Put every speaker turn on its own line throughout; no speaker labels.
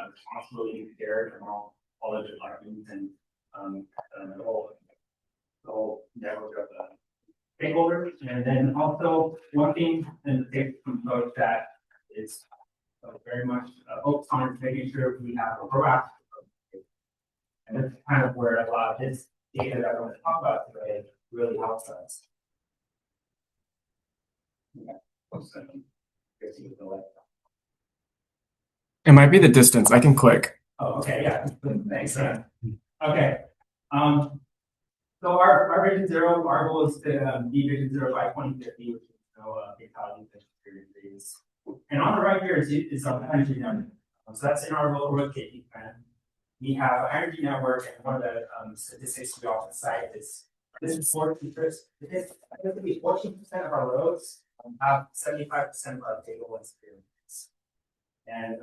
responsibility to care from all the departments and the whole network of stakeholders. And then also one thing in the safety approach that is very much focused on is making sure we have a proactive approach. And that's kind of where a lot of this data that we're going to talk about today really helps us.
It might be the distance. I can click.
Oh, okay, yeah. Thanks. Okay. So our Vision Zero, our goal is to be Vision Zero by 2050, which is fatalities and experiences. And on the right here is our energy network. So that's in our local road safety plan. We have an energy network, and one of the statistics we often cite is this is 14%. It's 14% of our roads have 75% of our fatal experiences. And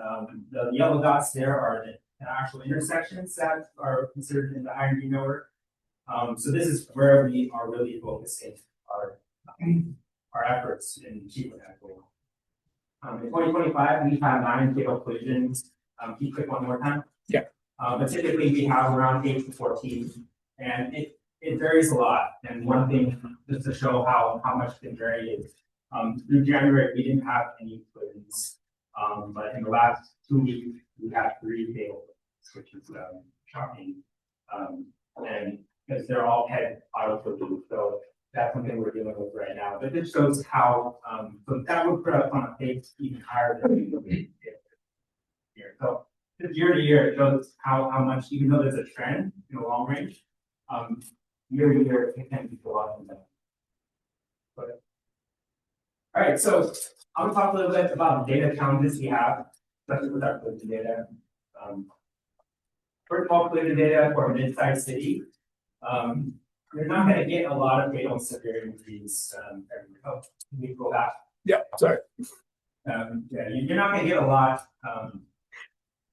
the yellow dots there are the actual intersections that are considered in the energy network. So this is where we are really focusing our efforts in achieving that goal. In 2025, we have 9 fatal collisions. Can you click one more time?
Yeah.
But typically we have around 8 to 14, and it varies a lot. And one thing just to show how much it can vary is through January we didn't have any collisions, but in the last 2 weeks we had 3 fatal collisions, which is shocking. And because they're all head auto collisions, so that's something we're dealing with right now. But this shows how so that would put us on a pace even higher than we would be here. So year to year, it shows how much, even though there's a trend in the long range, year to year it can be a lot from that. All right, so I'm gonna talk a little bit about the data challenges we have, especially with our collision data. First of all, collision data for a mid-sized city. You're not going to get a lot of fatal severity injuries every year. Oh, can we go back?
Yeah, sorry.
Yeah, you're not going to get a lot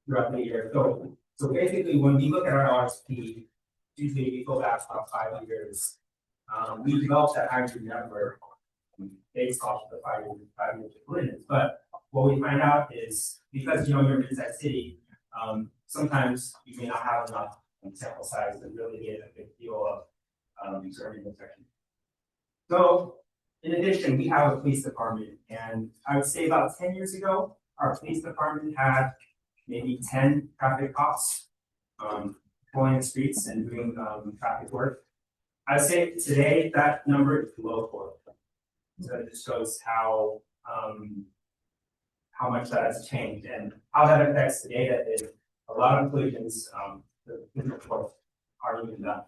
throughout the year. So basically, when we look at our RSP, usually we go back about 5 years. We developed that hydrogen network based off of the 5 years of collisions. But what we find out is because you're in a city, sometimes you may not have enough sample size to really get a big deal of certain intersections. So in addition, we have a police department, and I would say about 10 years ago, our police department had maybe 10 traffic cops pulling the streets and doing traffic work. I'd say today that number is below 4. So it just shows how much that has changed, and how that affects the data is a lot of collisions the reports aren't even done.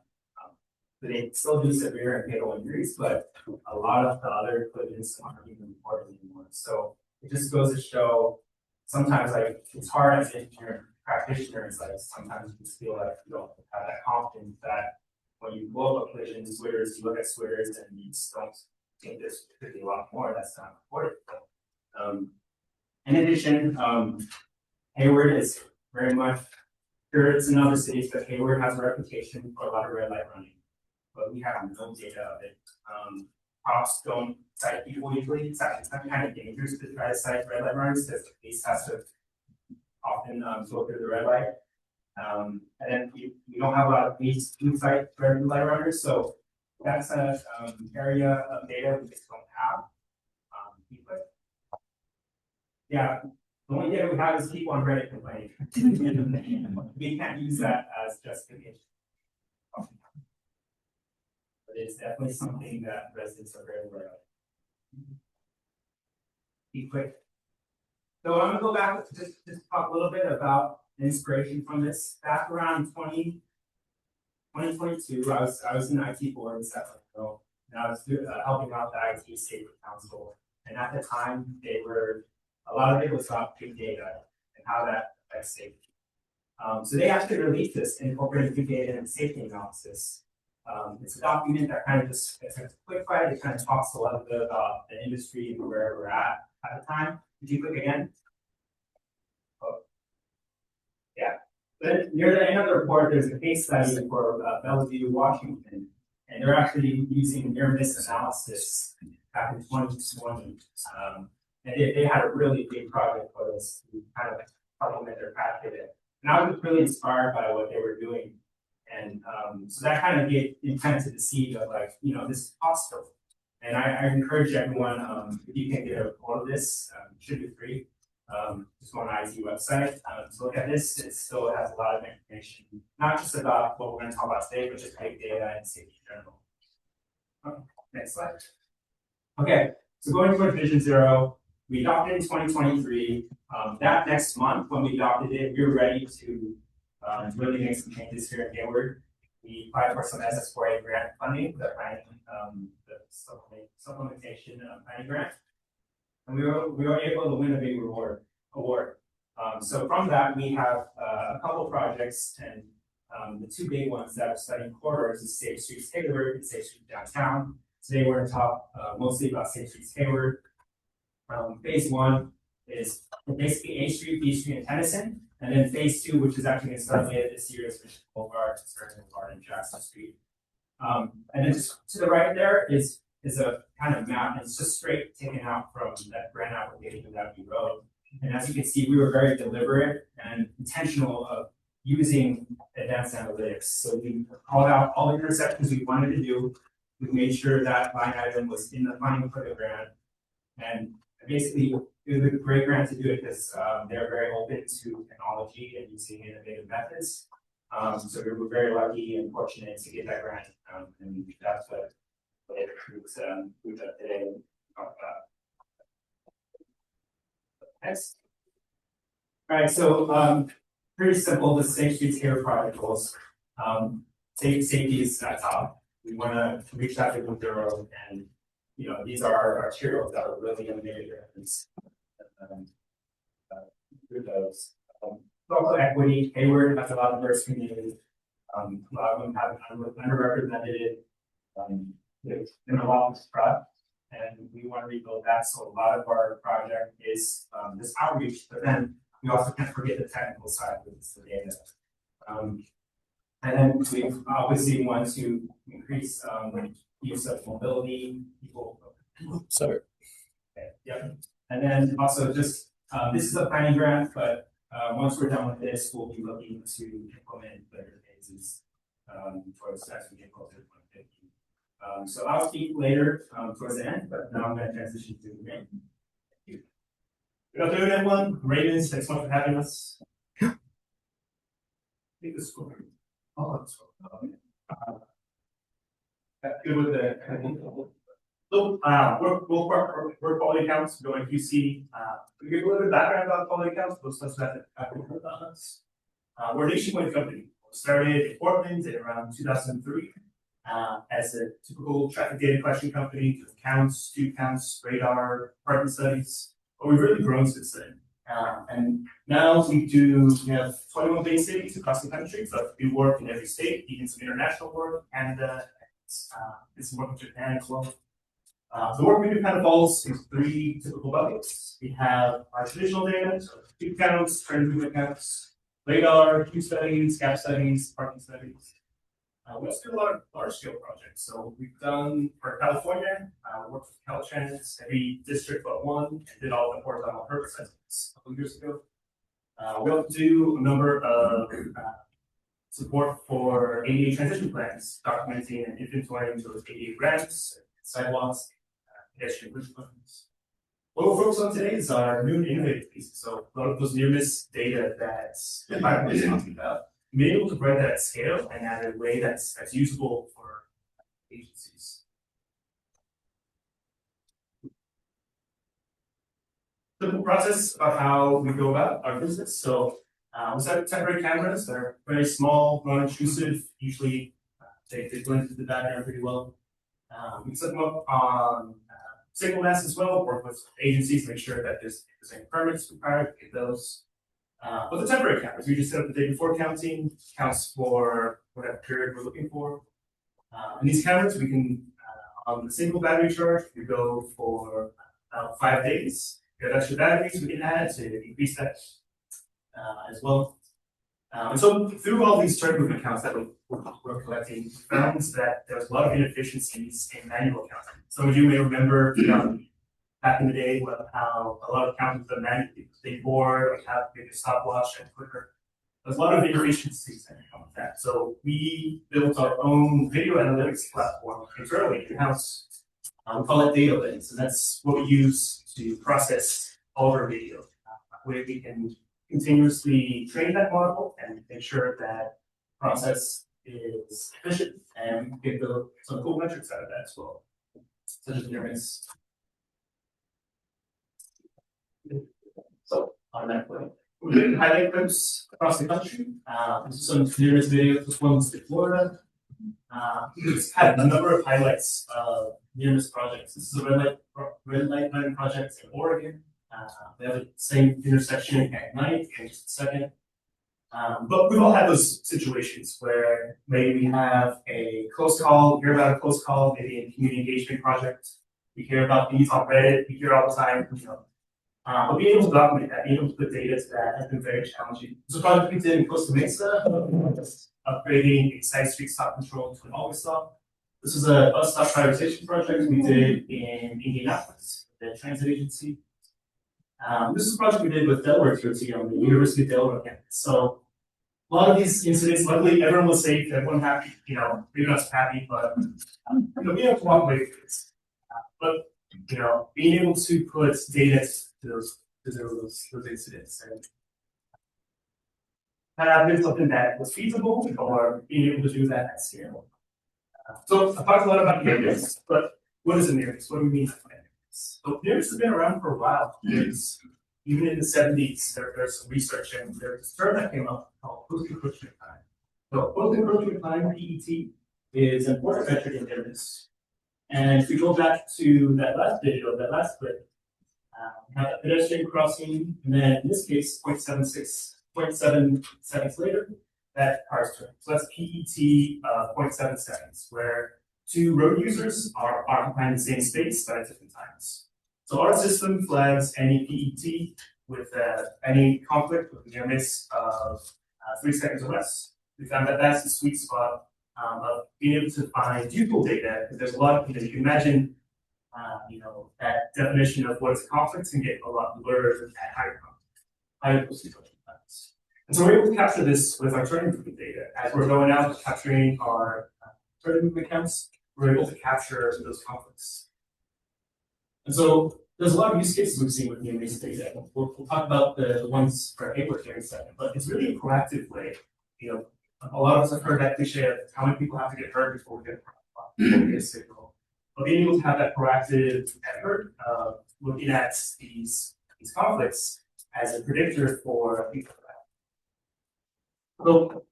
So they still do severe and fatal injuries, but a lot of the other collisions aren't even reported anymore. So it just goes to show sometimes like it's hard as engineer practitioners, like sometimes you just feel like you don't have that confidence that when you blow up a collision switters, you look at switters and you just don't think this could be a lot more that's not reported. In addition, Hayward is very much sure it's in other cities, but Hayward has a reputation for a lot of red light running, but we have no data of it. Cops don't cite people usually. It's actually kind of dangerous to try to cite red light runners because the police has to often go through the red light. And then we don't have a lot of police who cite red light runners, so that's an area of data we just don't have. But yeah. The only data we have is people on Reddit complaining. We can't use that as justification. But it's definitely something that residents are very aware of. Be quick. So I'm gonna go back just talk a little bit about the inspiration from this. Back around 2022, I was in IT board in Sacramento, and I was helping out the IT Safety Council. And at the time, a lot of it was about big data and how that affects safety. So they actually released this incorporating big data and safety analysis. It's a document that kind of just, it's a quick fight. It kind of talks a little bit about the industry and where we're at the time. Did you click again? Oh. Yeah. Then near the end of the report, there's a case study for Bellevue, Washington, and they're actually using near-miss analysis back in 2020. And they had a really big project for this to kind of supplement their packet. And I was really inspired by what they were doing. And so that kind of planted the seed of like, this is possible. And I encourage everyone, if you can get a hold of this, it should be free. Just go on the ITE website to look at this. It still has a lot of information, not just about what we're going to talk about today, but just big data and safety in general. Next slide. Okay, so going towards Vision Zero, we adopted in 2023. That next month, when we adopted it, we were ready to really make some changes here at Hayward. We applied for some SS4A grant funding, the supplementation planning grant, and we were able to win a big award. So from that, we have a couple projects, and the two big ones that are studying corridors is Safe Streets Hayward and Safe Streets Downtown. Today we're going to talk mostly about Safe Streets Hayward. Phase one is basically A Street, B Street, and Tennyson. And then phase two, which is actually going to start later this year, is Mission Boulevard, Sterling Boulevard, and Jackson Street. And then just to the right there is a kind of map, and it's just straight taken out from that grant application that we wrote. And as you can see, we were very deliberate and intentional of using advanced analytics. So we called out all the intersections we wanted to do. We made sure that line item was in the funding for the grant. And basically, it was a great grant to do it because they're very open to technology and using innovative methods. So we were very lucky and fortunate to get that grant, and that's what it proves up today and talk about. Next. All right, so pretty simple. The Safe Streets Hayward project goals. Safety is at top. We want to reach that Vision Zero, and these are our arterials that are really going to make a difference. Through those. Also equity, Hayward has a lot of diverse communities. A lot of them have underrepresented. There's been a lot of spread, and we want to rebuild that. So a lot of our project is this outreach, but then we also can't forget the technical side, which is the data. And then we obviously want to increase use of mobility, people.
Sorry.
Okay, yep. And then also just, this is a planning grant, but once we're done with this, we'll be looking to implement later phases towards as we get closer to 2050. So I'll speak later towards the end, but now I'm going to transition to the main. Thank you.
Good afternoon, everyone. Ravens, thanks so much for having us. Take this one. Oh, that's good with the. So, we're quality accounts, going QC. We give a little bit of background about quality accounts, those stuff that have heard about us. We're a nationwide company. We started in Portland in around 2003 as a typical traffic data collection company, counts, street counts, radar, parking studies. But we've really grown since then. And now we have 21 big cities across the country, but we work in every state, even some international work, Canada, and some work in Japan as well. The work we do kind of falls into three typical buckets. We have our traditional data, so street counts, trend movement counts, radar, queue studies, gap studies, parking studies. We also do a lot of large-scale projects. So we've done for California, we worked with Caltrans, every district but one, and did all the horizontal curb assessments a couple of years ago. We also do a number of support for ADA transition plans, documenting and inventorying those ADA ramps, sidewalks, pedestrian bridge plans. What we're focused on today is our new and innovative pieces. So a lot of those near-miss data that I was talking about. Being able to provide that at scale and at a way that's usable for agencies. Simple process of how we go about our business. So we set up temporary cameras that are very small, non-intrusive. Usually they blend into the background pretty well. We set them up on signal masts as well. Work with agencies to make sure that there's any permits required to get those. But the temporary cameras, we just set up the day before counting, counts for whatever period we're looking for. And these cameras, we can, on the single battery charge, we go for 5 days. We have extra batteries we can add to increase that as well. And so through all these turn movement counts that we're collecting, we found that there's a lot of inefficiencies in manual counting. Some of you may remember back in the day, how a lot of counties are managed, they board, like have maybe a stopwatch and clicker. There's a lot of inefficiencies that come with that. So we built our own video analytics platform internally in-house. We call it data lakes, and that's what we use to process all of our video. Where we can continuously train that model and make sure that process is efficient and get some cool metrics out of that as well, such as nearness. So automatically, we did highlight clips across the country. This is some nearness videos. This one's in Florida. It's had a number of highlights of nearness projects. This is a red light running project in Oregon. They have the same intersection at night in just a second. But we've all had those situations where maybe we have a close call, hear about a close call, maybe a community engagement project. We hear about these on Reddit, we hear all the time, but being able to document that, being able to put data to that has been very challenging. There's a project we did in Costa Mesa, upgrading a side street stop control to an always stop. This is a bus stop prioritization project we did in Indianapolis, the transit agency. This is a project we did with Delaware TOT on the University of Delaware campus. So a lot of these incidents, luckily everyone was safe, everyone happy, maybe not so happy, but we have to walk away from this. But being able to put data to those incidents and have been something that was feasible or being able to do that at scale. So I talked a lot about nearness, but what is a nearness? What do we mean by nearness? So nearness has been around for a while. Even in the 70s, there's some research and there's a term that came up called post-encroachment time. So post-encroachment time, PET, is an important metric in nearness. And if we go back to that last video, that last clip, we have a pedestrian crossing, and then in this case, 0.7 seconds later, that car's turn. So that's PET 0.7 seconds, where two road users are occupying the same space but at different times. So our system flags any PET with any conflict with a near miss of 3 seconds or less. We found that that's the sweet spot of being able to find useful data, because there's a lot of, you can imagine, that definition of what is a conflict can get a lot blurred at higher post-encroachment times. And so we're able to capture this with our turning movement data. As we're going out capturing our turning movement counts, we're able to capture those conflicts. And so there's a lot of use cases we've seen with near-miss data. We'll talk about the ones for Hayward here in a second, but it's really a proactive way. A lot of us have heard that cliche of how many people have to get hurt before we get a signal. But being able to have that proactive effort of looking at these conflicts as a predictor for future threat. So,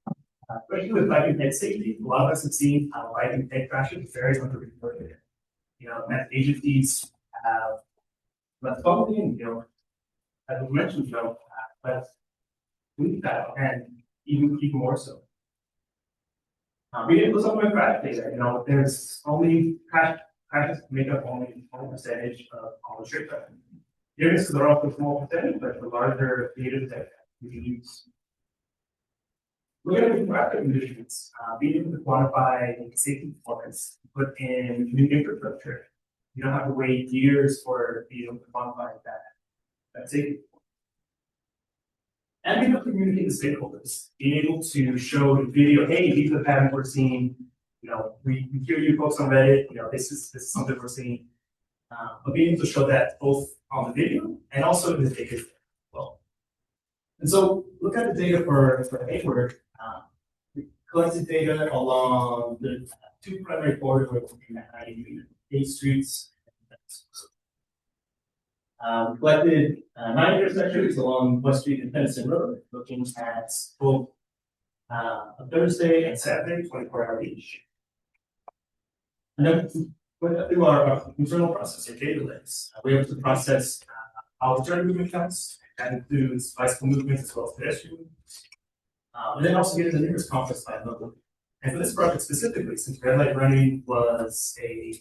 especially with bike and head safety, a lot of us have seen how bike and head crashes very underreported. Agencies have less funding, as we mentioned, but we need that, and even more so. We didn't put something in crash data. There's only crashes make up only a small percentage of all the trip traffic. Near-misses are also a small percentage, but the larger data that we can use. We're going to be proactive conditions, being able to quantify safety performance, put in new infrastructure. You don't have to wait years for being able to quantify that safety. And being able to communicate with stakeholders, being able to show the video, hey, these are the patterns we're seeing. We hear you folks on Reddit. This is something we're seeing. But being able to show that both on the video and also in the data as well. And so, look at the data for Hayward. We collected data along the two primary corridors we're looking at, 8 streets. Collected 9 intersections along West Street and Tennyson Road, looking at both a Thursday and Saturday, 24-hour each. And then went through our internal process, our data lakes. We're able to process our turn movement counts. That includes bicycle movements as well as pedestrian movements. And then also get the nearest complex by level. And for this project specifically, since red light running was a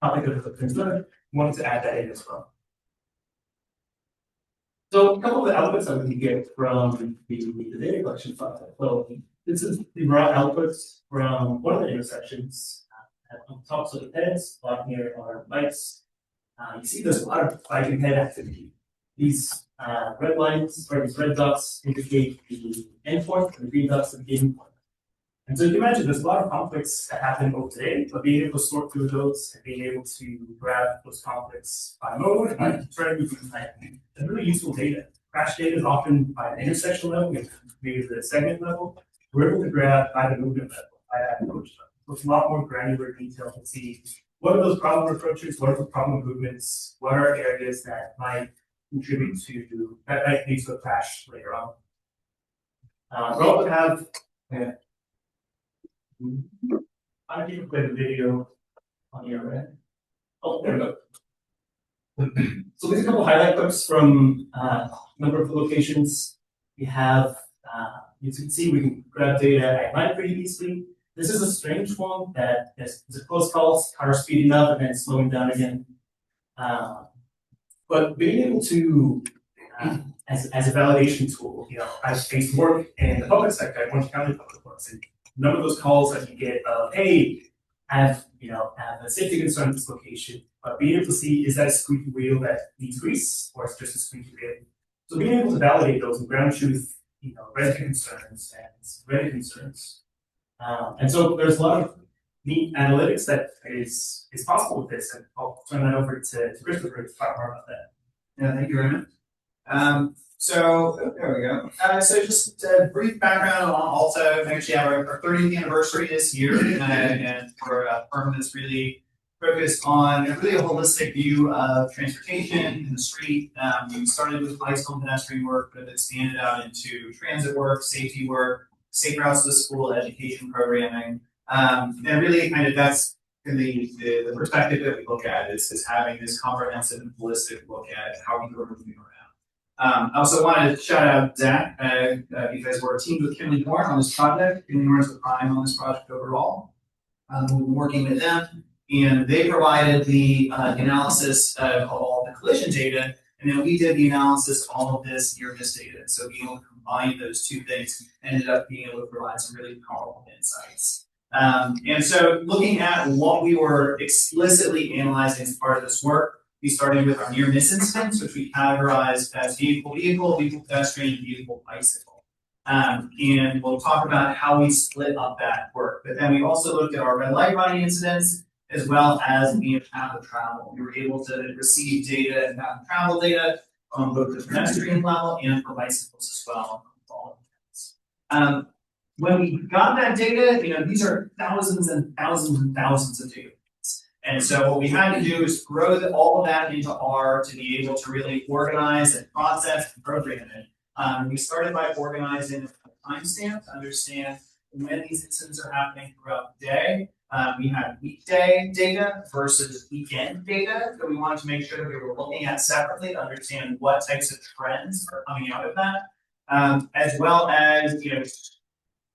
topic of concern, we wanted to add that in as well. So a couple of the outputs that we can get from the data collection file. So this is the raw outputs from one of the intersections. on the tops of the heads, bottom here are bikes. You see there's a lot of bike and head activity. These red lines or these red dots indicate the endpoint, and the green dots the beginning point. And so you can imagine there's a lot of conflicts that happen both today, but being able to sort through those and being able to grab those conflicts by mode and by turning moving time, and really useful data. Crash data is often by an intersection level, maybe the segment level. We're able to grab by the movement level, by that approach level. So it's a lot more granular detail to see what are those problem approaches, what are the problem movements, what are areas that might contribute to that might lead to a crash later on. We also have I don't even play the video on your end. Oh, there we go. So there's a couple of highlight clips from a number of locations. We have, you can see we can grab data at night pretty easily. This is a strange one that is a close call, car speeding up and then slowing down again. But being able to, as a validation tool, I used to work in the public sector, I went to county public works, and none of those calls that you get of, hey, I have a safety concern at this location, but being able to see, is that a squeaky wheel that needs grease, or it's just a squeaky wheel? So being able to validate those and ground truth, resident concerns and ready concerns. And so there's a lot of neat analytics that is possible with this, and I'll turn that over to Christopher to talk more about that.
Yeah, thank you very much. So there we go. So just a brief background on Alta. We actually have our 30th anniversary this year, and for a firm that's really focused on really a holistic view of transportation in the street. We started with bicycle and pedestrian work, but have expanded out into transit work, safety work, safe routes to school, education programming, and really kind of that's the perspective that we look at is having this comprehensive and holistic look at how people are moving around. I also wanted to shout out Zach because we're teamed with Kinley Moore on this project. Kinley Moore is the prime on this project overall. We've been working with them, and they provided the analysis of all the collision data, and then we did the analysis of all of this near miss data. So being able to combine those two things ended up being able to provide some really powerful insights. And so looking at what we were explicitly analyzing as part of this work, we started with our near miss incidents, which we categorized as vehicle, pedestrian, vehicle, bicycle. And we'll talk about how we split up that work. But then we also looked at our red light running incidents, as well as the path of travel. We were able to receive data and path of travel data on both the pedestrian level and for bicycles as well. When we got that data, these are thousands and thousands and thousands of data. And so what we had to do is grow all of that into R to be able to really organize and process and program it. We started by organizing a timestamp to understand when these incidents are happening throughout the day. We had weekday data versus weekend data that we wanted to make sure that we were looking at separately to understand what types of trends are coming out of that, as well as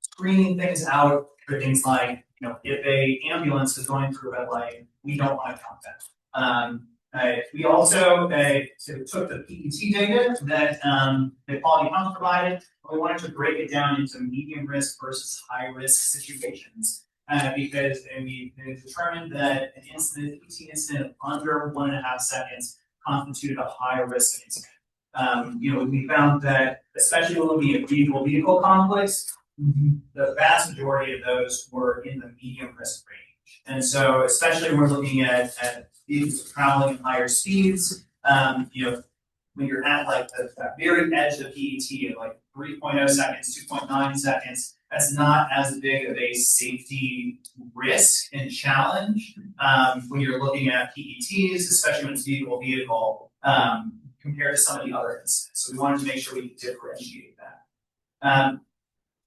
screening things out for things like if a ambulance is going through a red light, we don't want to count that. We also took the PET data that the Quality Health provided, and we wanted to break it down into medium risk versus high risk situations. Because we determined that an incident, PET incident under 1.5 seconds constituted a high risk incident. We found that, especially when looking at vehicle conflicts, the vast majority of those were in the medium risk range. And so, especially when we're looking at vehicles traveling at higher speeds, when you're at like the very edge of PET at like 3.0 seconds, 2.9 seconds, that's not as big of a safety risk and challenge when you're looking at PETs, especially when it's vehicle, compared to some of the other incidents. So we wanted to make sure we differentiate that.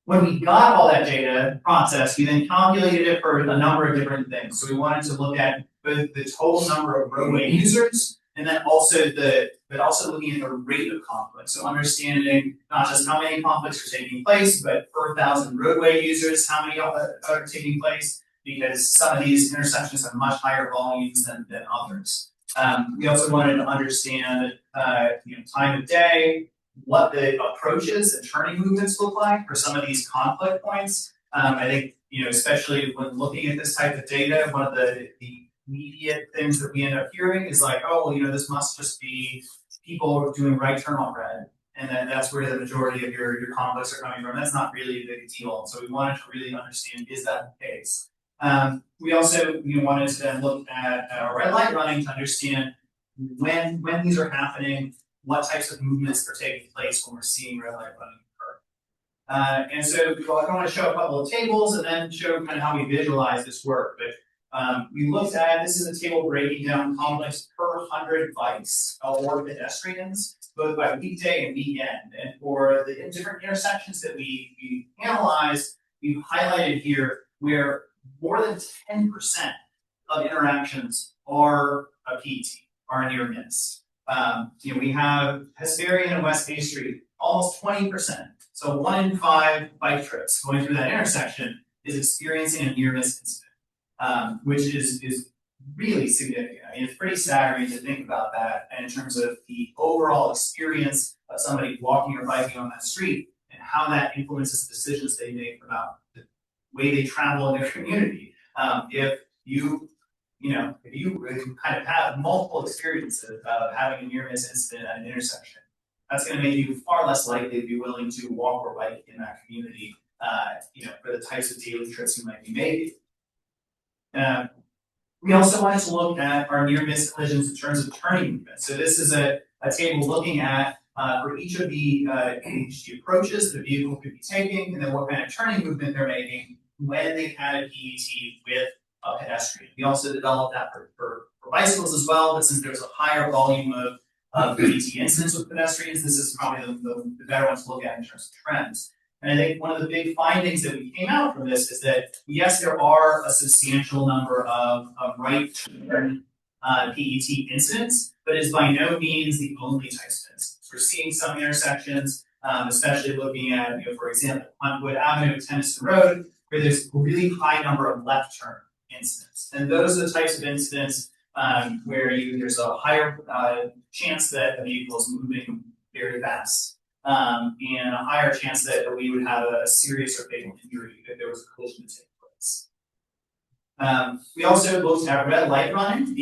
When we got all that data processed, we then calculated it for a number of different things. So we wanted to look at both the total number of roadway users, and then also looking at the rate of conflict. So understanding not just how many conflicts are taking place, but per 1,000 roadway users, how many are taking place, because some of these intersections have much higher volumes than others. We also wanted to understand time of day, what the approaches and turning movements look like for some of these conflict points, I think, especially when looking at this type of data, one of the immediate things that we end up hearing is like, oh, well, this must just be people doing right turn on red. And then that's where the majority of your conflicts are coming from. That's not really a big deal. So we wanted to really understand, is that the case? We also wanted to then look at red light running to understand when these are happening, what types of movements are taking place when we're seeing red light running occur. And so I want to show a couple of tables and then show kind of how we visualize this work. But we looked at, this is a table breaking down conflicts per 100 bikes or pedestrians, both by weekday and weekend. And for the different intersections that we analyzed, we've highlighted here where more than 10% of interactions are a PET, are a near miss. We have Hesperian and West A Street, almost 20%. So 1 in 5 bike trips going through that intersection is experiencing a near miss incident, which is really significant. I mean, it's pretty staggering to think about that in terms of the overall experience of somebody walking or biking on that street and how that influences the decisions they make about the way they travel in their community. If you kind of have multiple experiences of having a near miss incident at an intersection, that's going to make you far less likely to be willing to walk or bike in that community, for the types of daily trips you might be making. We also wanted to look at our near miss collisions in terms of turning movement. So this is a table looking at for each of the approaches the vehicle could be taking, and then what kind of turning movement they're making when they had a PET with a pedestrian. We also developed that for bicycles as well, but since there's a higher volume of PET incidents with pedestrians, this is probably the better one to look at in terms of trends. And I think one of the big findings that we came out from this is that, yes, there are a substantial number of right turn PET incidents, but is by no means the only types of incidents. We're seeing some intersections, especially looking at, for example, Huntwood Avenue, Tennyson Road, where there's a really high number of left turn incidents. And those are the types of incidents where there's a higher chance that the vehicle is moving very fast. And a higher chance that we would have a serious or fatal injury if there was a collision to take place. We also looked at red light running,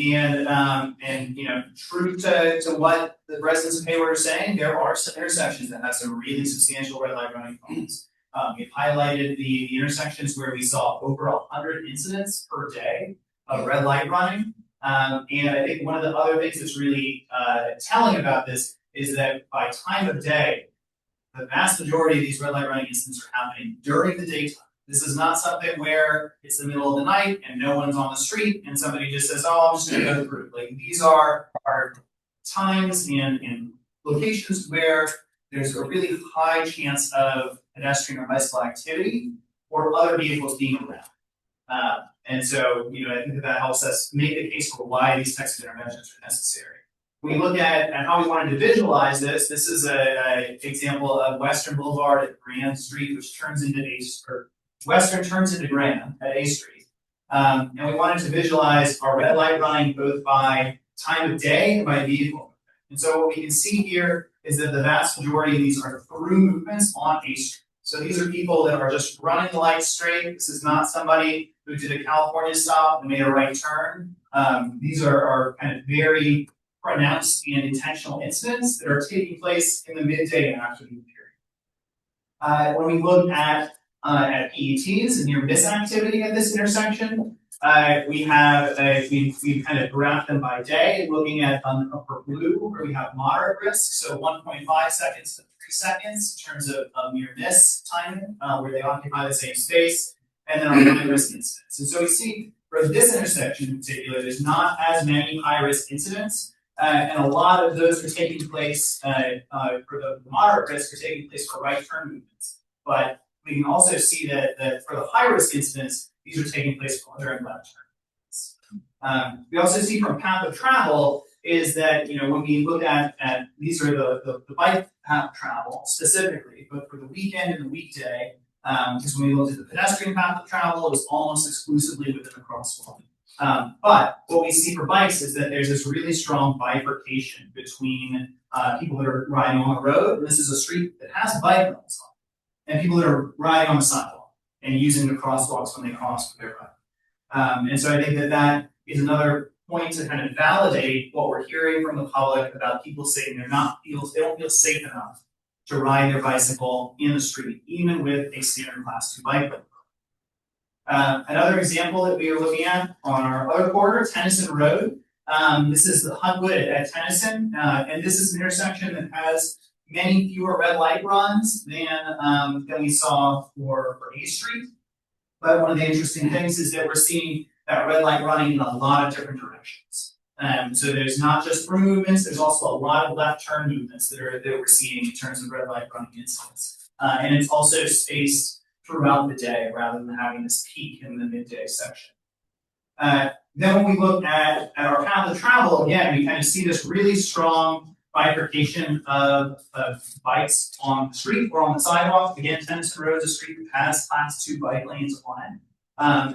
and true to what the residents of Hayward are saying, there are some intersections that have some really substantial red light running problems. We've highlighted the intersections where we saw over 100 incidents per day of red light running. And I think one of the other things that's really telling about this is that by time of day, the vast majority of these red light running incidents are happening during the daytime. This is not something where it's the middle of the night and no one's on the street and somebody just says, oh, I'm just going to go through. Like, these are times and locations where there's a really high chance of pedestrian or bicycle activity or other vehicles being around. And so, I think that helps us make the case for why these types of interventions are necessary. When we look at how we wanted to visualize this, this is an example of Western Boulevard at Grand Street, which turns into Western turns into Grand at A Street. And we wanted to visualize our red light running both by time of day and by vehicle. And so what we can see here is that the vast majority of these are through movements on A Street. So these are people that are just running the lights straight. This is not somebody who did a California stop and made a right turn. These are kind of very pronounced and intentional incidents that are taking place in the midday and afternoon period. When we look at PETs and near miss activity at this intersection, we have we've kind of graphed them by day, looking at upper blue where we have moderate risk, so 1.5 seconds to 3 seconds in terms of near miss timing, where they occupy the same space, and then our high risk incidents. And so we see for this intersection in particular, there's not as many high risk incidents. And a lot of those are taking place for the moderate risk are taking place for right turn movements. But we can also see that for the high risk incidents, these are taking place during left turn. We also see from path of travel is that when we look at these are the bike path of travel specifically, but for the weekend and the weekday, because when we looked at the pedestrian path of travel, it was almost exclusively within a crosswalk. But what we see for bikes is that there's this really strong bifurcation between people that are riding on the road, and this is a street that has bike lanes on it, and people that are riding on the sidewalk. and using the crosswalks when they cross with their bike. And so I think that is another point to kind of validate what we're hearing from the public about people saying they don't feel safe enough to ride their bicycle in the street, even with a standard class 2 bike lane. Another example that we are looking at on our other corridor, Tennyson Road. This is the Huntwood at Tennyson, and this is an intersection that has many fewer red light runs than we saw for A Street. But one of the interesting things is that we're seeing that red light running in a lot of different directions. So there's not just through movements, there's also a lot of left turn movements that we're seeing in terms of red light running incidents. And it's also spaced throughout the day rather than having this peak in the midday section. Then when we look at our path of travel, again, we kind of see this really strong bifurcation of bikes on the street or on the sidewalk. Again, Tennyson Road is a street that has class 2 bike lanes on it.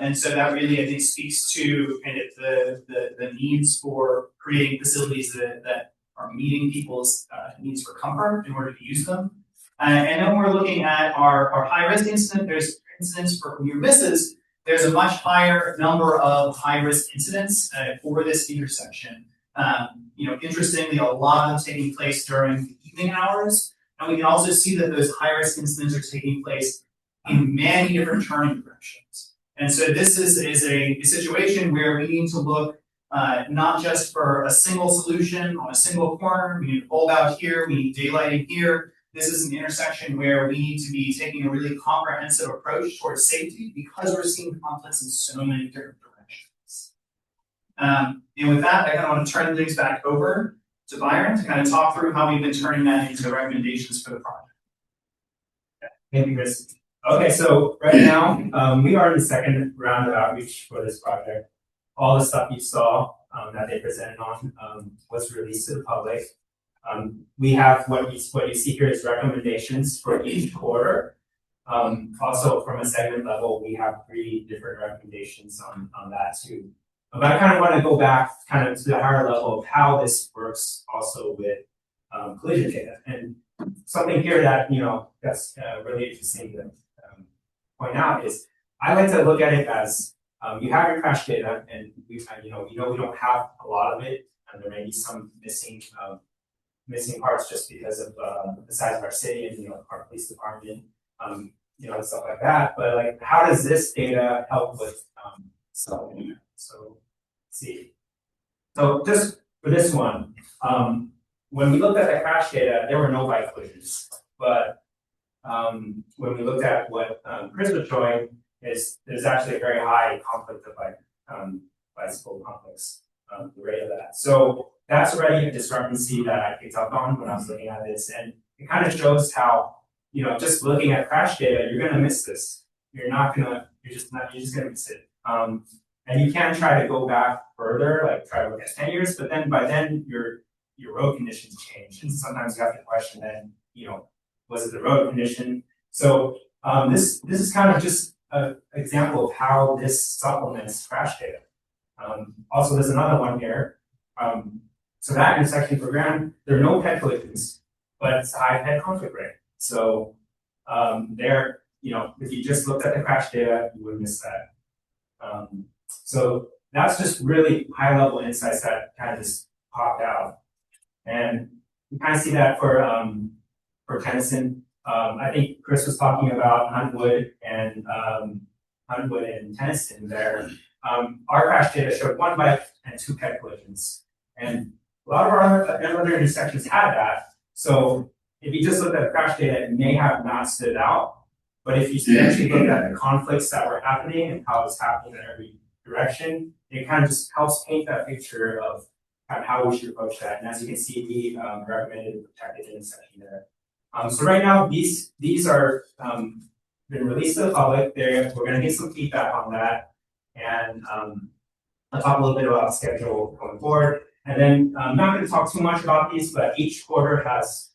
And so that really, I think, speaks to kind of the needs for creating facilities that are meeting people's needs for comfort in order to use them. And then we're looking at our high-risk incident. There's incidents for near misses. There's a much higher number of high-risk incidents for this intersection. Interestingly, a lot of them taking place during the evening hours. And we can also see that those high-risk incidents are taking place in many different turning directions. And so this is a situation where we need to look not just for a single solution on a single corner. We need to bulb out here. We need daylighting here. This is an intersection where we need to be taking a really comprehensive approach towards safety because we're seeing conflicts in so many different directions. And with that, I kind of want to turn things back over to Byron to kind of talk through how we've been turning that into recommendations for the project.
Thank you, Chris. Okay, so right now, we are in the second round of outreach for this project. All the stuff you saw that they presented on was released to the public. We have what you see here is recommendations for each quarter. Also, from a segment level, we have 3 different recommendations on that too. But I kind of want to go back kind of to the higher level of how this works also with collision data. And something here that, that's really interesting to point out is I like to look at it as you have your crash data, and we don't have a lot of it, and there may be some missing parts just because of the size of our city and our police department, and stuff like that. But like, how does this data help with something? So let's see. So just for this one, when we looked at the crash data, there were no bike collisions, but when we looked at what Chris was showing, there's actually a very high conflict of bicycle conflicts, the rate of that. So that's already a discrepancy that I picked up on when I was looking at this, and it kind of shows how just looking at crash data, you're gonna miss this. You're just gonna miss it. And you can try to go back further, like try to look at 10 years, but then by then your road conditions change, and sometimes you have to question then, was it the road condition? So this is kind of just an example of how this supplements crash data. Also, there's another one here. So that intersection program, there are no pet collisions, but it's a high pet conflict rate. So if you just looked at the crash data, you would miss that. So that's just really high level insights that kind of just popped out. And you kind of see that for Tennyson. I think Chris was talking about Huntwood and Tennyson there. Our crash data showed 1 bike and 2 pet collisions. And a lot of our other intersections had that. So if you just looked at the crash data, it may have not stood out. But if you actually looked at the conflicts that were happening and how it's happening in every direction, it kind of just helps paint that picture of kind of how we should approach that. And as you can see, we recommended a protected intersection there. So right now, these are been released to the public. We're going to get some feedback on that, and I'll talk a little bit about the schedule going forward. And then I'm not going to talk too much about these, but each quarter has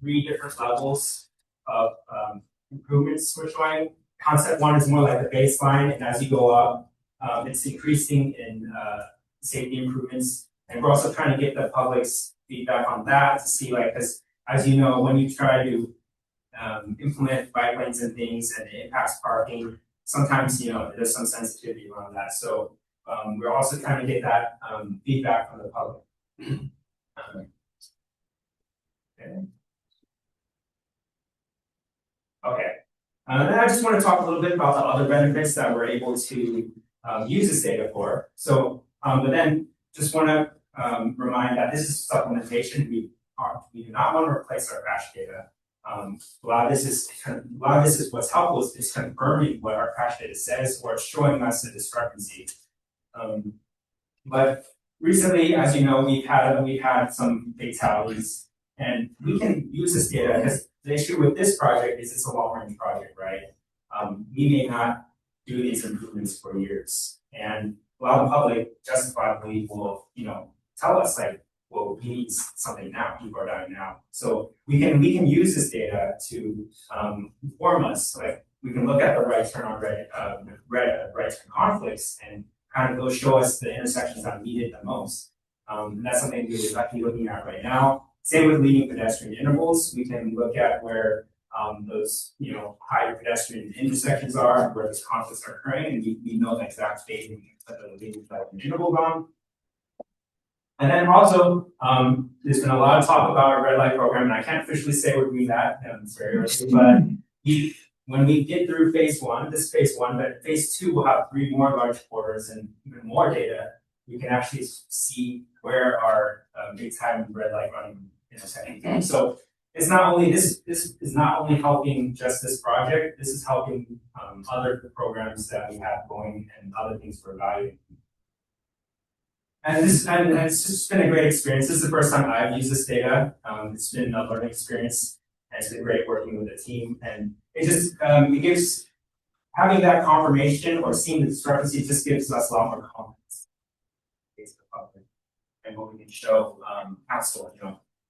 3 different levels of improvements we're showing. Concept 1 is more like the baseline, and as you go up, it's increasing in safety improvements. And we're also trying to get the public's feedback on that to see, because as you know, when you try to implement bike lanes and things and it impacts parking, sometimes, there's some sensitivity around that. So we're also trying to get that feedback from the public. Okay. And then I just want to talk a little bit about the other benefits that we're able to use this data for. So, but then just want to remind that this is supplementation. We do not want to replace our crash data. A lot of this is what's helpful is confirming what our crash data says or showing us the discrepancy. But recently, as you know, we've had some fatalities, and we can use this data because the issue with this project is it's a long-range project, right? We may not do these improvements for years, and a lot of the public justifiably will, tell us like, well, we need something now. People are dying now, so we can use this data to inform us. Like we can look at the right turn on right turn conflicts and kind of go show us the intersections that need it the most. And that's something we're exactly looking at right now. Same with leading pedestrian intervals. We can look at where those high pedestrian intersections are, where those conflicts are occurring, and we know the exact phasing that the leading pedestrian intervals on. And then also, there's been a lot of talk about our red light program, and I can't officially say we're doing that. It's very early, but when we get through phase one, this is phase one, but phase two will have 3 more large quarters and even more data. We can actually see where our big time red light running intersections. So it's not only this is not only helping just this project. This is helping other programs that we have going and other things we're evaluating. And it's just been a great experience. This is the first time I've used this data. It's been a learning experience, and it's been great working with the team. And it just it gives having that confirmation or seeing the discrepancy just gives us a lot more confidence in the public and what we can show council,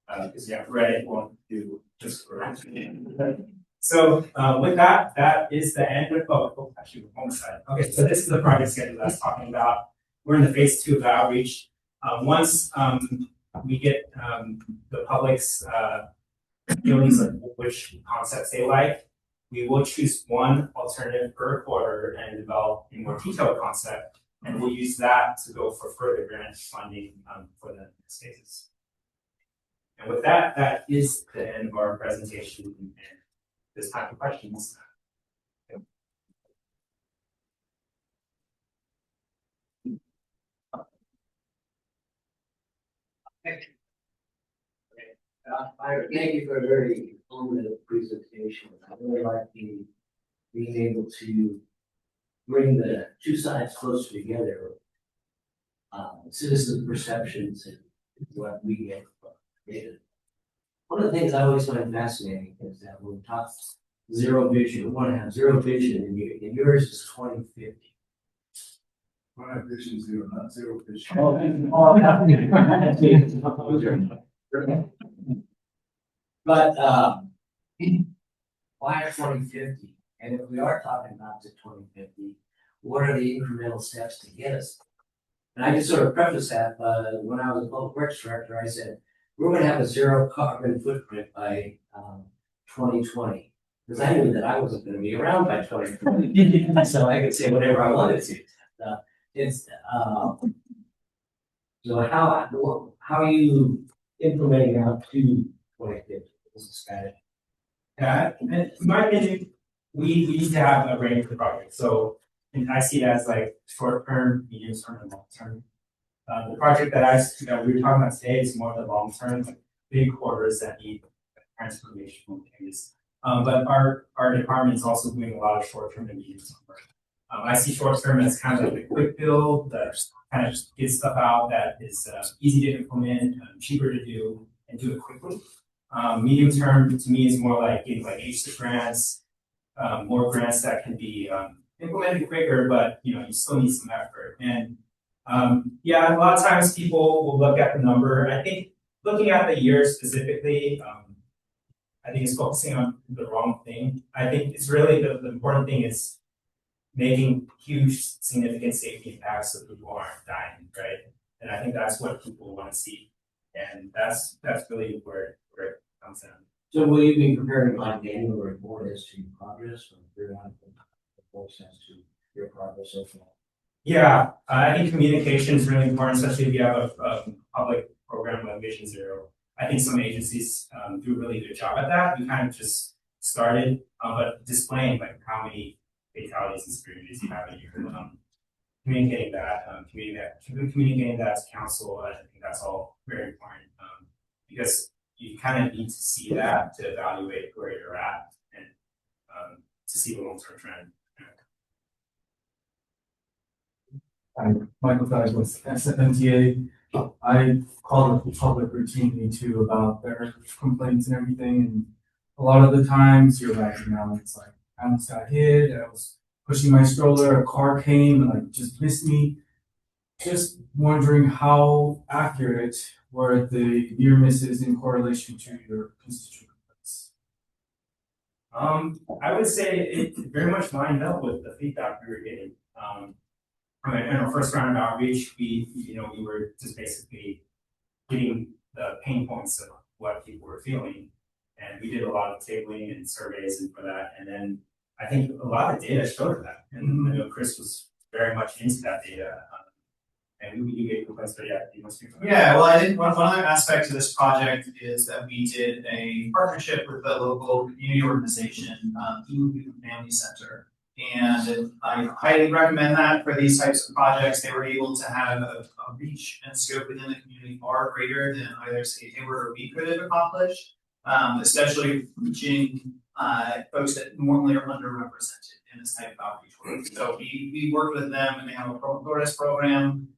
because Reddit won't do just for So with that, that is the end of actually we're almost done. Okay, so this is the project schedule that I was talking about. We're in the phase 2 of the outreach. Once we get the public's feelings of which concepts they like, we will choose one alternative per quarter and develop a more detailed concept, and we'll use that to go for further grant funding for the next phases. And with that, that is the end of our presentation, and this time for questions.
Thank you for a very informative presentation. I really like being able to bring the two sides closer together. Citizen perceptions and what we get from data. One of the things I always find fascinating is that when we talk zero vision, we want to have zero vision, and yours is 2050.
My vision is zero, not zero vision.
But why 2050? And if we are talking about to 2050, what are the incremental steps to get us? And I just sort of preface that when I was a public works director, I said, we're going to have a zero carbon footprint by 2020. Because I knew that I wasn't going to be around by 2020. So I could say whatever I wanted to. So how are you implementing out to 2050 as a strategy?
Yeah, and in my opinion, we need to have a range of the project. So and I see it as like short term, medium term, and long term. The project that we were talking about today is more the long term, like big quarters that need transformational changes. But our department is also doing a lot of short term and medium term work. I see short term as kind of like a quick build that kind of just gets stuff out that is easy to implement, cheaper to do, and do it quickly. Medium term to me is more like getting like HSIP grants, more grants that can be implemented quicker, but you still need some effort. And yeah, a lot of times people will look at the number. I think looking at the year specifically, I think it's focusing on the wrong thing. I think it's really the important thing is making huge, significant safety impacts so people aren't dying, right? And I think that's what people want to see, and that's really where it comes down.
So will you be preparing like the annual report as to progress from periodical? sense to your progress so far?
Yeah, I think communication is really important, especially if you have a public program like Vision Zero. I think some agencies do a really good job at that. We kind of just started, but displaying like how many fatalities and severities you have in your communicating that to council. I think that's all very important because you kind of need to see that to evaluate where you're at and to see the long-term trend.
I'm Michael Fries with SFMTA. I call the public routinely too about their complaints and everything. And a lot of the times you're right now, it's like, I almost got hit, I was pushing my stroller, a car came and like just missed me. Just wondering how accurate were the near misses in correlation to your constituent complaints?
I would say it very much lined up with the feedback we were getting. In our first round of outreach, we were just basically getting the pain points of what people were feeling, and we did a lot of tabling and surveys and for that. And then I think a lot of data showed that, and I know Chris was very much into that data. And we gave complaints, but yeah, you must be familiar.
Yeah, well, I think one other aspect to this project is that we did a partnership with the local community organization, the Family Center. And I highly recommend that for these types of projects. They were able to have a reach and scope within the community far greater than either City of Hayward or we could have accomplished, especially reaching folks that normally are underrepresented in this type of outreach work. So we worked with them, and they have a ProTortoise program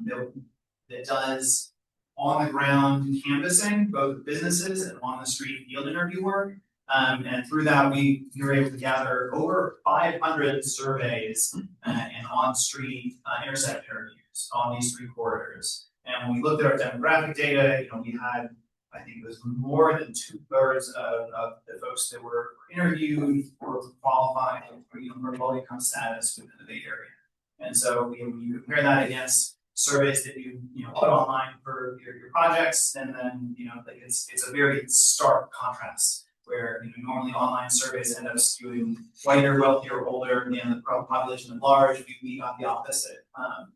that does on the ground canvassing, both businesses and on the street field interview work. And through that, we were able to gather over 500 surveys and on-street intersection interviews on these three corridors. And when we looked at our demographic data, we had, I think it was more than 2/3 of the folks that were interviewed were qualified for low income status within the Bay Area. And so when you compare that against surveys that you put online for your projects, and then it's a very stark contrast. Where normally online surveys end up skewing whiter, wealthier, older, and the population at large. We got the opposite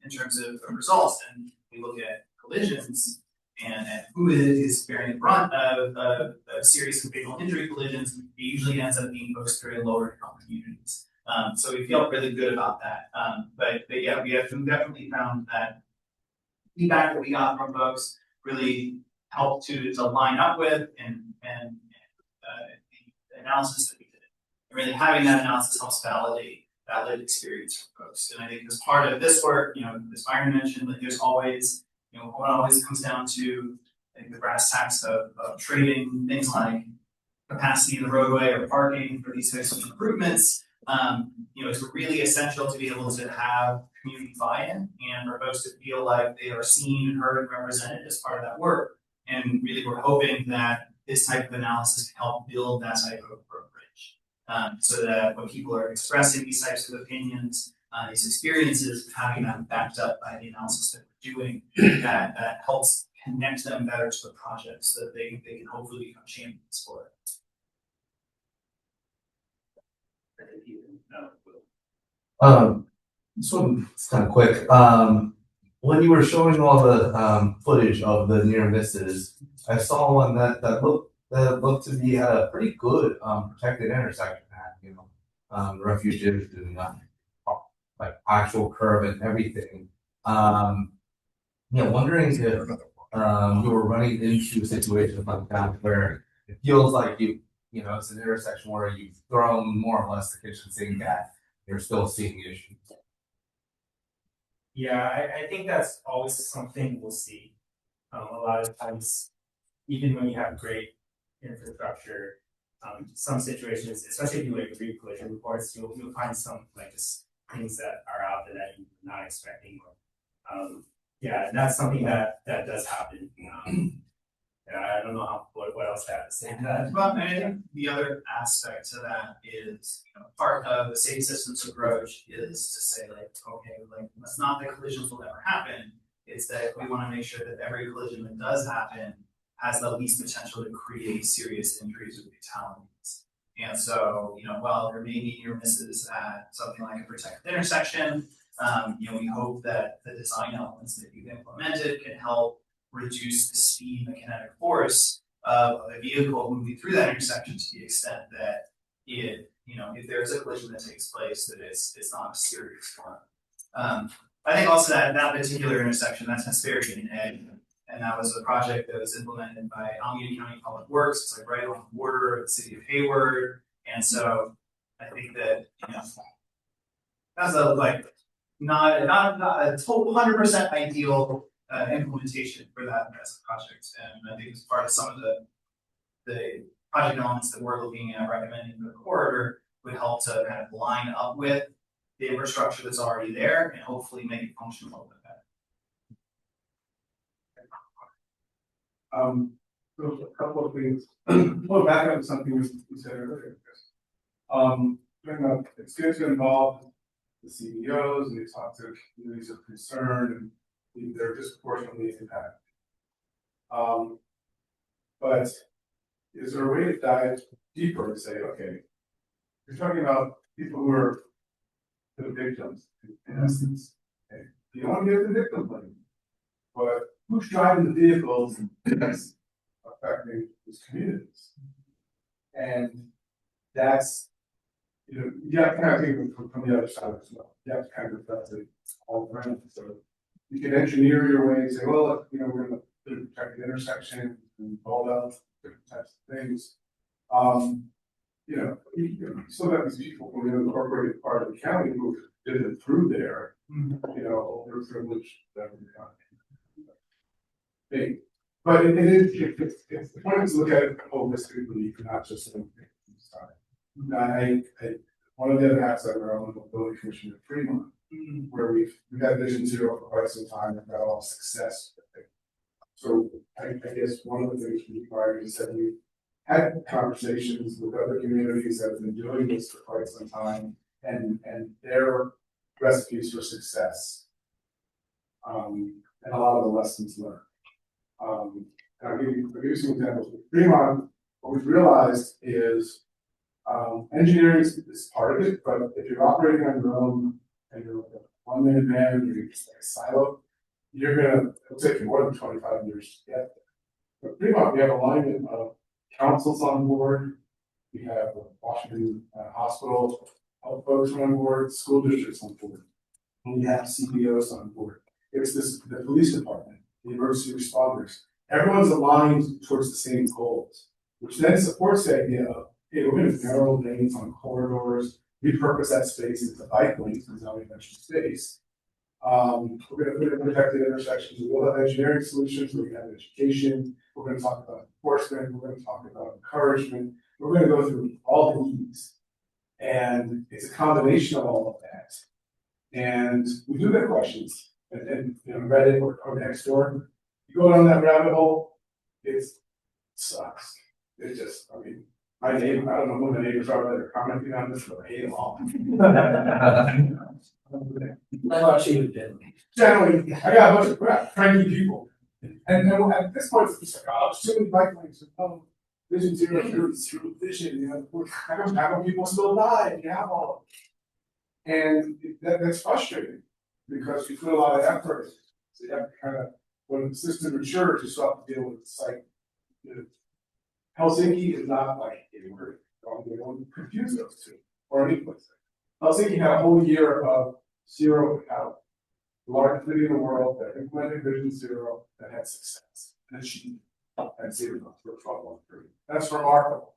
in terms of results, and we look at collisions and who is bearing the brunt of serious and fatal injury collisions. It usually ends up being folks who are in lower income communities. So we feel really good about that. But yeah, we have definitely found that feedback that we got from folks really helped to line up with and the analysis that we did. And really having that analysis helps validate that lived experience for folks. And I think as part of this work, as Byron mentioned, like there's always, it always comes down to the brass tacks of trading things like capacity in the roadway or parking for these types of improvements. It's really essential to be able to have community buy-in and for folks to feel like they are seen and heard and represented as part of that work. And really, we're hoping that this type of analysis can help build that type of bridge, so that when people are expressing these types of opinions, these experiences, having them backed up by the analysis that we're doing, that helps connect them better to the project so that they can hopefully become champions for it.
This one's kind of quick. When you were showing all the footage of the near misses, I saw one that looked to be a pretty good protected intersection. Refuges and like actual curve and everything. Wondering if you were running into situations like that where it feels like it's an intersection where you've thrown more or less the kitchen sink at, you're still seeing issues.
Yeah, I think that's always something we'll see. A lot of times, even when you have great infrastructure, some situations, especially if you read collision reports, you'll find some just things that are out there that you're not expecting. Yeah, that's something that does happen. I don't know what else to have to say to that.
Well, and I think the other aspect to that is, part of the safety systems approach is to say that's not that collisions will never happen. It's that we want to make sure that every collision that does happen has the least potential to create serious injuries or fatalities. And so, while there may be near misses at something like a protected intersection, we hope that the design elements that you've implemented can help reduce the speed and the kinetic force of a vehicle moving through that intersection to the extent that if there's a collision that takes place, that it's not a serious one. I think also that particular intersection, that's Hesperian and Egg, and that was a project that was implemented by Alameda County Public Works. It's like right on the border of the City of Hayward, and so I think that that's not a total 100% ideal implementation for that as a project, and I think it's part of some of the project elements that we're looking at recommending for the corridor would help to kind of line up with the infrastructure that's already there and hopefully make it function a little bit better.
So a couple of things. Well, back up to something you said earlier. It's good to involve the CEOs and they talk to communities of concern and they're disproportionately impacted. But is there a way to dive deeper and say, okay, you're talking about people who are the victims, in essence. Okay? You don't want to get the victim blame, but who's driving the vehicles that's affecting these communities? And that's, you have to kind of think from the other side as well. You have to kind of address it all around. So you can engineer your way and say, well, we're going to protect the intersection and all that different types of things. You still got these people from the unincorporated part of the county who did it through there, overprivileged, whatever the county. But it's the point is to look at it holistically, not just in side. One of the other hats that we're on the mobility commission at Fremont, where we've had Vision Zero for quite some time and got a lot of success with it. So I guess one of the things we require is that we had conversations with other communities that have been doing this for quite some time and their recipes for success. And a lot of the lessons learned. I'll give you some examples. With Fremont, what we've realized is engineering is part of it, but if you're operating on your own and you're like a one-man band, you're just like a silo, it'll take you more than 25 years to get there. But Fremont, we have alignment of councils on board, we have Washington Hospital health folks on board, school districts on board, and we have CBOs on board. It's the police department, the emergency responders. Everyone's aligned towards the same goals, which then supports the idea of, hey, we're going to narrow lanes on corridors, repurpose that space into bike lanes, because now we mentioned space. We're going to put in protected intersections. We'll have engineering solutions. We're going to have education. We're going to talk about enforcement. We're going to talk about encouragement. We're going to go through all the needs. And it's a combination of all of that. And we do get questions. And Reddit or Nextdoor, you go down that rabbit hole, it sucks. It just, my neighbor, I don't know who the neighbors are that are commenting on this, but I hate them all.
I thought she would do.
Generally, I got a bunch of cranky people. And then at this point, it's just like, oh, too many bike lanes. Oh, Vision Zero, zero vision. How come people still die and you have all of it? And that's frustrating because you put a lot of effort. So you have to kind of, when the system matures, you still have to deal with the site. Helsinki is not like Hayward. They don't confuse those two or any place. Helsinki had a whole year of zero out. The largest city in the world that implemented Vision Zero that had success and achieved at zero for 12 period. That's remarkable.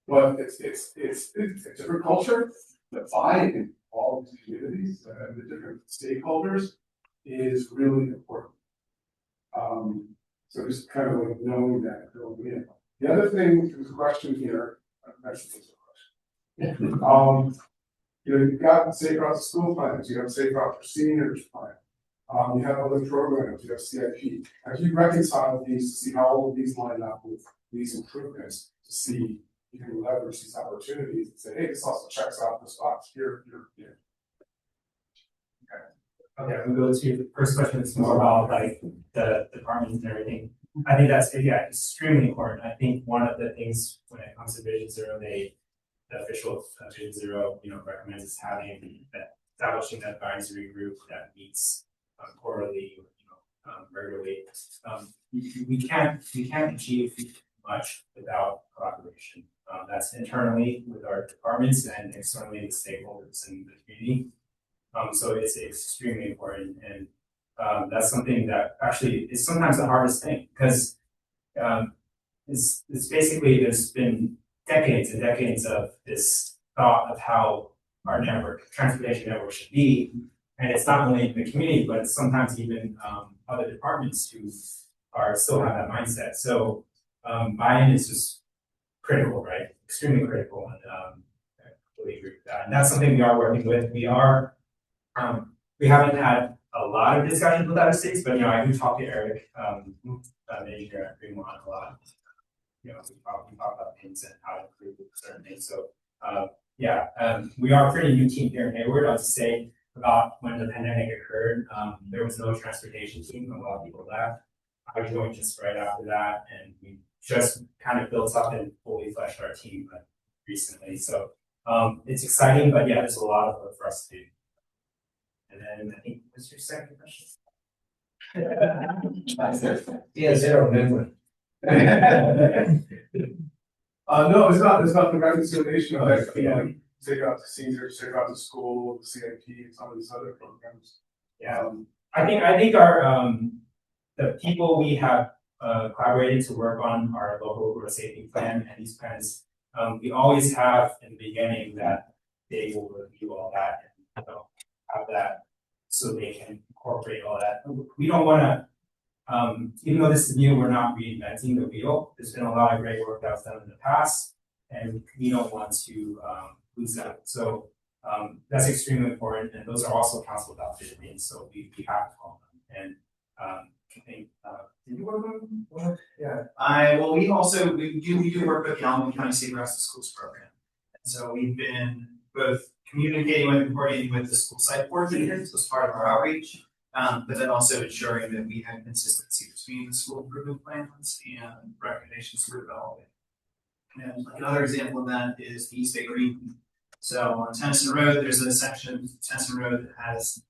But it's a different culture. The buy-in all of these communities and the different stakeholders is really important. So just kind of like knowing that going in. The other thing, there's a question here. You've got Safe Routes to School plans, you have Safe Routes for Seniors plan, you have other programs, you have CIP. As you reconcile these to see how all of these line up with these improvements, to see you can leverage these opportunities and say, hey, this also checks out the spots here.
Okay, I'm gonna go to the first question. It's more about like the departments and everything. I think that's extremely important. I think one of the things when it comes to Vision Zero, they the official Vision Zero, recommends is having that establishing that advisory group that meets quarterly, regularly. We can't achieve much without collaboration. That's internally with our departments and externally with stakeholders in the community. So it's extremely important, and that's something that actually is sometimes the hardest thing because it's basically there's been decades and decades of this thought of how our transportation network should be, and it's not only in the community, but sometimes even other departments who still have that mindset. So buy-in is just critical, right? Extremely critical, and I completely agree with that. And that's something we are working with. We haven't had a lot of discussions with other states, but I do talk to Eric, engineer at Fremont a lot. We talk about things and how to improve certain things. So we are a pretty new team here in Hayward. I'll just say about when the pandemic occurred, there was no transportation team. A lot of people left. I joined just right after that, and we just kind of built up and fully fleshed our team recently. So it's exciting, but there's a lot of work for us to do. And then I think what's your second question?
Zero memory.
No, it's not the reconciliation of that, take out the seniors, take out the school, the CIP, and some of these other programs.
I think our the people we have collaborated to work on our local road safety plan and these plans, we always have in the beginning that they will review all that and have that so they can incorporate all that. We don't want to, even though this is new, we're not reinventing the wheel. There's been a lot of great work that was done in the past, and we don't want to lose that. So that's extremely important, and those are also council adopted things, so we have to follow them. And I think, did you work on them? Yeah.
We do work with the Alta County State Rescue Schools program. And so we've been both communicating with and coordinating with the school site coordinators as part of our outreach, but then also ensuring that we have consistency between the school improvement plans and recommendations for development. And another example of that is the East Bay Green. So on Tennyson Road, there's a section of Tennyson Road that has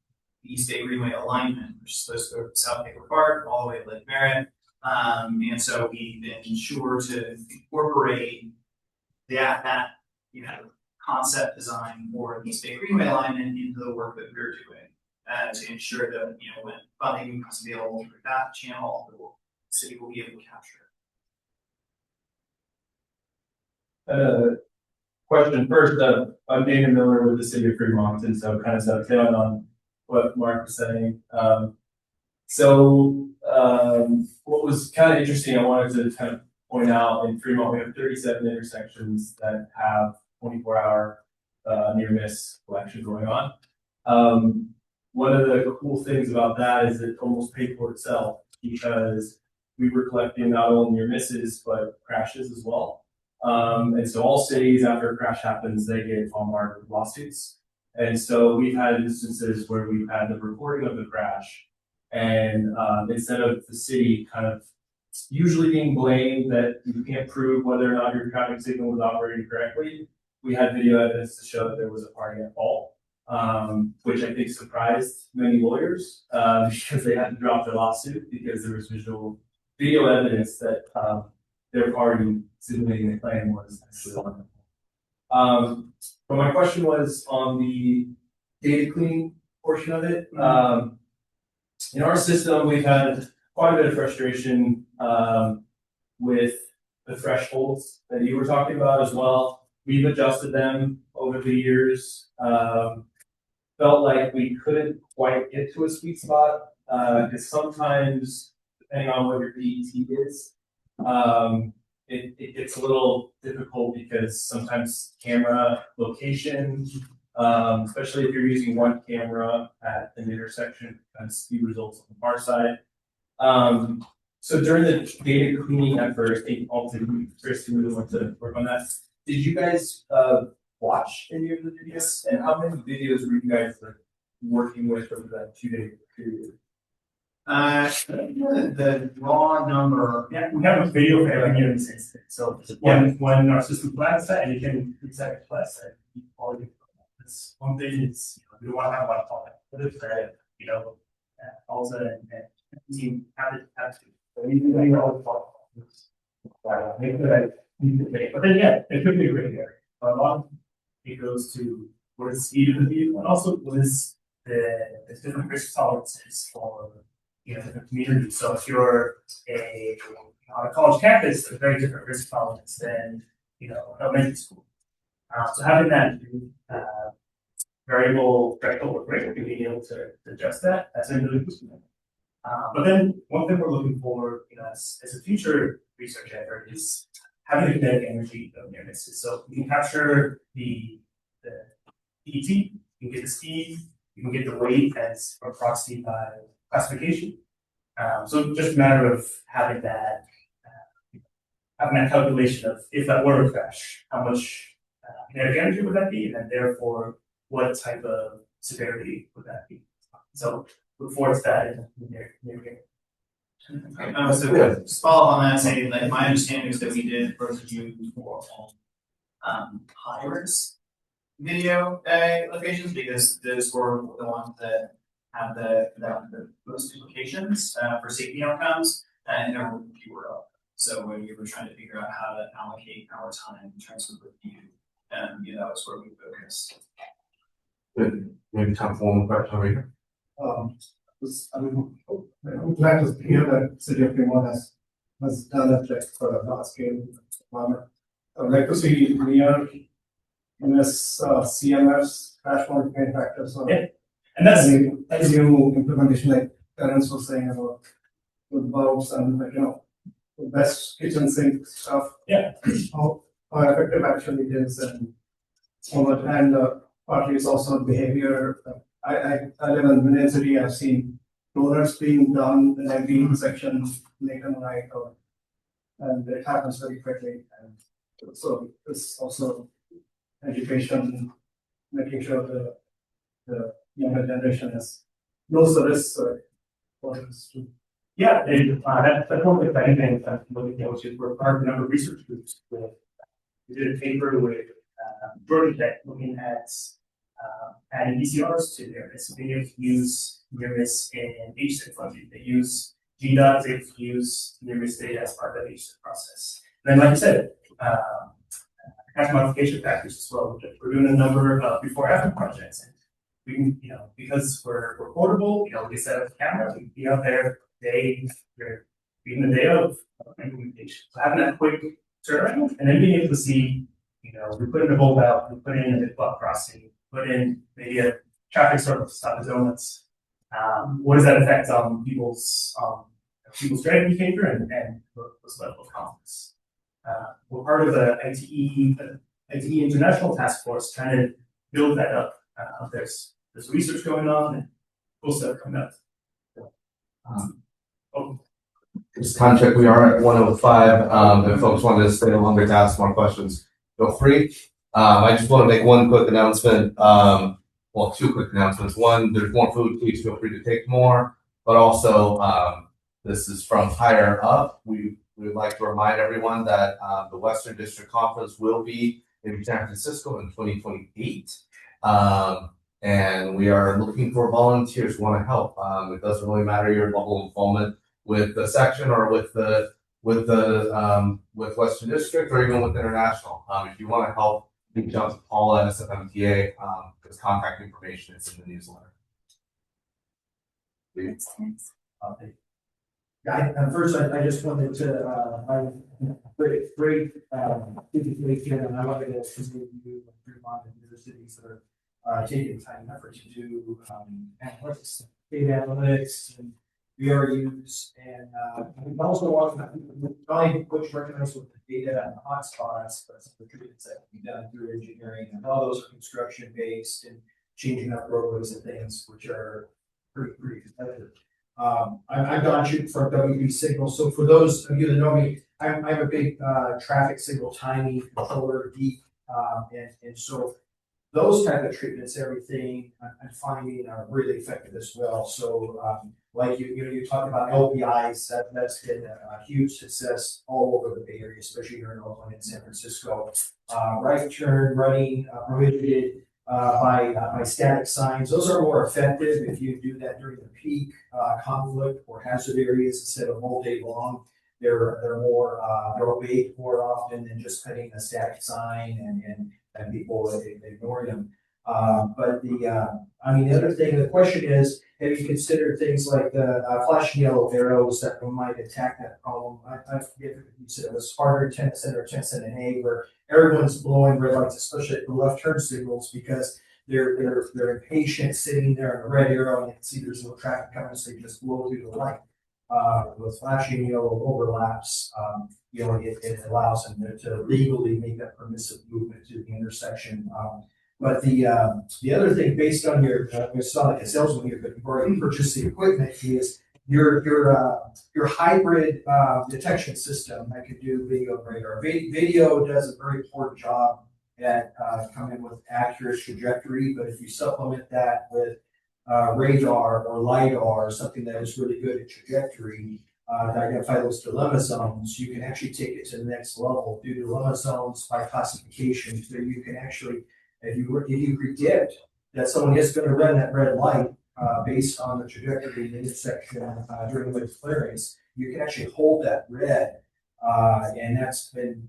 the East Bay Greenway alignment, which is supposed to go from South Hayward Park all the way to Lake Merritt. And so we've been sure to incorporate that concept design for the East Bay Greenway alignment into the work that we're doing to ensure that when funding becomes available through that channel, the city will be able to capture it.
Question first, I'm Dana Miller with the City of Fremont, and so kind of dovetailing on what Mark was saying. What was kind of interesting, I wanted to kind of point out in Fremont, we have 37 intersections that have 24-hour near miss collection going on. One of the cool things about that is it almost paid for itself because we were collecting not only near misses, but crashes as well. And so all cities, after a crash happens, they get bombarded with lawsuits. And so we've had instances where we've had the reporting of the crash, and instead of the city kind of usually being blamed that you can't prove whether or not your traffic signal was operating correctly, we had video evidence to show that there was a party at fault, which I think surprised many lawyers because they had to drop their lawsuit because there was video evidence that their party simulating the plan was actually on. But my question was on the data cleaning portion of it. In our system, we've had quite a bit of frustration with the thresholds that you were talking about as well. We've adjusted them over the years. Felt like we couldn't quite get to a sweet spot because sometimes, depending on what your DET is, it gets a little difficult because sometimes camera location, especially if you're using one camera at an intersection, kind of see results on the far side. So during the data cleaning effort, I think Kristen really want to work on that. Did you guys watch any of the videos? And how many videos were you guys working with over that 2-day period?
The raw number,
Yeah, we have a video for every year in this instance, so when our system flags that, and you can reset flags that. That's one thing is, we don't wanna have a lot of content, but it's that, also and team have to. So we need all the fault. Make sure that but then it could be a great area. A lot of it goes to what is the speed of the vehicle and also what is the different risk tolerances for different communities. So if you're on a college campus, there's a very different risk tolerance than elementary school. So having that variable threshold rate, being able to adjust that's been really useful. But then one thing we're looking for, as a future research effort is having the kinetic energy of near misses. So we can capture the ET, you can get the speed, you can get the weight as a proxy by classification. So just a matter of having that calculation of if that were a crash, how much kinetic energy would that be, and then therefore what type of severity would that be? So look forward to that in near
so just follow up on that, saying like my understanding is that we did review for hires video locations because those were the ones that have the most implications for safety outcomes, and there were fewer of them. So when we were trying to figure out how to allocate our time in terms of review, that was where we focused.
Good. Maybe time for one more question over here.
I'm glad to hear that City of Hayward has done a check for a large scale environment. I would like to see near MS CMS crash modification factors.
And that's
new implementation like Terence was saying about with bulbs and the best kitchen sink stuff.
Yeah.
How effective actually it is and partly it's also behavior. I live in Vinay City. I've seen rollers being done in every intersection late at night, and it happens very quickly. And so it's also education, making sure the younger generation knows the risks.
Yeah, that's one of the exciting things that I'm looking at, which is we're part of a number of research groups. We did a paper with Georgia Tech looking at adding ECRs to their list. They use near-miss in HSIC funding. They use GDOT, they use near-miss data as part of the HSIC process. And then, like you said, crash modification factors as well. We're doing a number of before-after projects, and we can, because we're portable, we set up the camera, we can be out there even the day of implementation. So having that quick turnaround, and then being able to see, we put in a bulb out, we put in a mid-block crossing, put in maybe a traffic circle to stop the donuts. What does that affect on people's driving behavior and this level of confidence? We're part of the ITE International Task Force trying to build that up. There's research going on and cool stuff coming up.
It's time check. We are at 1:05. If folks wanted to stay longer to ask more questions, feel free. I just want to make one quick announcement. Two quick announcements. One, there's more food. Please feel free to take more. But also, this is from higher up. We would like to remind everyone that the Western District Conference will be in San Francisco in 2028. And we are looking for volunteers who want to help. It doesn't really matter your level of involvement with the section or with Western District or even with International. If you want to help, reach out to Paula at SFMTA. His contact information is in the newsletter.
First, I just wanted to, great, and I wanted to continue to Fremont and other cities that are taking time and effort to do analytics, data analytics, and VRUs, and we also want to probably push recognize with the data and the hotspots, but some of the treatments that can be done through engineering, and all those are construction based and changing up roadways and things, which are pretty competitive. I'm Don Shoup from WB Signal. So for those of you that know me, I'm a big traffic signal timing controller geek, and so those type of treatments, everything I'm finding are really effective as well. So like you talked about LPIs, that's been a huge success all over the Bay Area, especially here in Oakland and San Francisco. Right turn running prohibited by static signs. Those are more effective if you do that during the peak conflict or hazard areas instead of all day long. They're more they're obeyed more often than just putting a static sign and people ignore them. But the other thing, the question is, have you considered things like the flashing yellow arrows that might attack that problem? I forget if you said it was harder in Tennyson or Tennyson and Hay, where everyone's blowing red lights, especially at the left turn signals, because they're impatient sitting there on a red arrow and they can see there's no traffic coming, so they just blow through the light. With flashing yellow overlaps, it allows them to legally make that permissive movement to the intersection. But the other thing, based on your, it's not like a salesman here, but you've already purchased the equipment, is your hybrid detection system that could do video and radar. Video does a very poor job at coming with accurate trajectory, but if you supplement that with radar or LiDAR, something that is really good at trajectory, to identify those dilemma zones, you can actually take it to the next level. Do dilemma zones by classification, so you can actually, if you predict that someone is going to run that red light based on the trajectory of the intersection during the clearance, you can actually hold that red, and that's been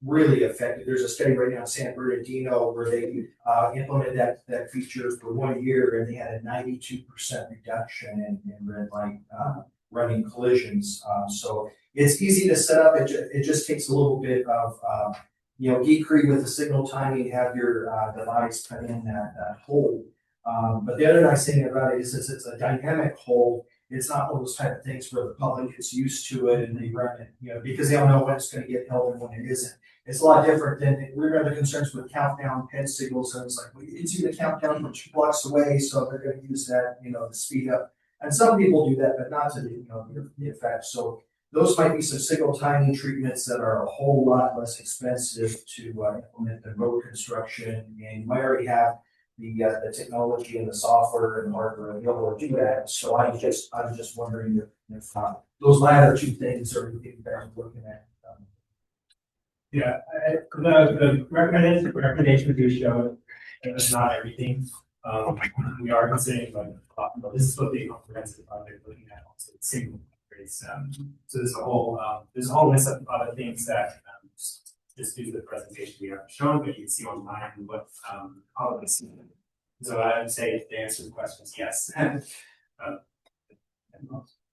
really effective. There's a study right now in San Bernardino where they implemented that feature for 1 year, and they had a 92% reduction in red light running collisions. So it's easy to set up. It just takes a little bit of geekery with the signal timing, have your device put in that hold. But the other nice thing about it is it's a dynamic hold. It's not one of those type of things where the public gets used to it and they run it, because they don't know when it's going to get held and when it isn't. It's a lot different than we remember the concerns with countdown pen signals. And it's like, well, you can see the countdown from 2 blocks away, so they're going to use that, to speed up. And some people do that, but not to the effect. So those might be some signal timing treatments that are a whole lot less expensive to implement than road construction. And you might already have the technology and the software and hardware to be able to do that. So I'm just wondering if those latter two things are anything that I'm looking at.
Yeah, the recommendation do show it's not everything. We are considering this is what the comprehensive project looking at also single upgrades. So there's a whole list of other things that just due to the presentation we have shown, but you can see online what how they see them. So I would say to answer the questions, yes.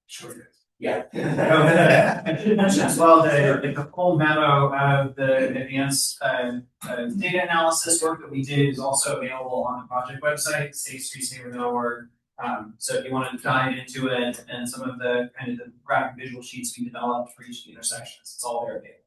Sure.
Yeah. As well, the full memo of the advanced data analysis work that we did is also available on the project website, safestreetsneighborhood.org. So if you want to dive into it and some of the kind of the graphic visual sheets we developed for each of the intersections, it's all there available.